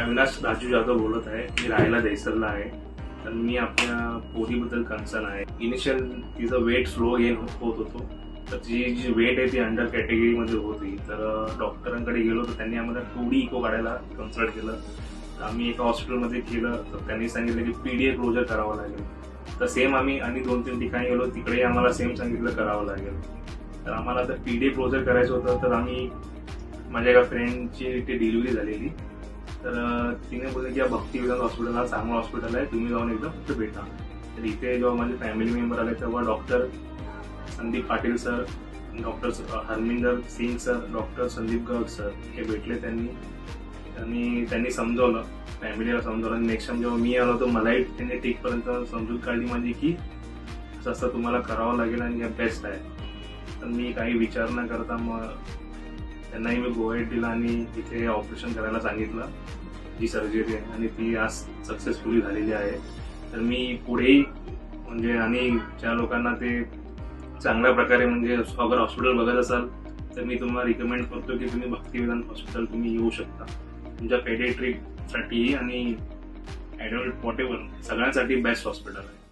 अविनाश राजू जाधव बोलत आहे. मी राहायला दहिसरला आहे. तर मी आपल्या पोरीबद्दल कन्सर्न आहे. इनिशियल तिचं वेट स्लो गेन होत होतो. तर जी वेट आहे ती अंडर कॅटेगरीमध्ये होती. तर डॉक्टरांकडे गेलो तर त्यांनी आम्हाला 2D इको काढायला कन्सल्ट केलं. तर आम्ही एका हॉस्पिटलमध्ये केलं तर त्यांनी सांगितलं की PDA क्लोजर करावं लागेल. तर सेम आम्ही आणि 2-3 ठिकाणी गेलो, तिकडे आम्हाला सेम सांगितलं करावं लागेल. तर आम्हाला आता PDA क्लोजर करायचं होतं. तर आम्ही माझ्या एका फ्रेंडची ती डिलिव्हरी झालेली. तर तिने बोलले की भक्ती विधान हॉस्पिटल हा चांगला हॉस्पिटल आहे, तुम्ही जाऊन एकदा फक्त भेटा. तर इथे जेव्हा माझे फॅमिली मेंबर आले तेव्हा doctor Sandeep Patil sir, doctor Harminder Singh sir, doctor Sandeep Garg sir हे भेटले. त्यांनी समजवलं, फॅमिलीला समजवलं. आणि नेक्स्ट टाइम जेव्हा मी आलो तर मलाही त्यांनी टिकपर्यंत समजूत काढली माझी की असं तुम्हाला करावं लागेल आणि हे बेस्ट आहे. तर मी काही विचार न करता मग त्यांनाही मी गो अहेड दिला आणि इथे ऑपरेशन करायला सांगितलं, जी सर्जरी आहे, आणि ती आज सक्सेसफुली झालेली आहे. तर मी पुढेही म्हणजे आणि ज्या लोकांना ते चांगल्या प्रकारे म्हणजे अगर हॉस्पिटल बघत असाल तर मी तुम्हाला रिकमेंड करतो की तुम्ही भक्ती विधान हॉस्पिटल तुम्ही येऊ शकता. तुमच्या पेडियाट्रिकसाठी आणि ॲडल्ट वॉटेवर सगळ्यांसाठी बेस्ट हॉस्पिटल आहे.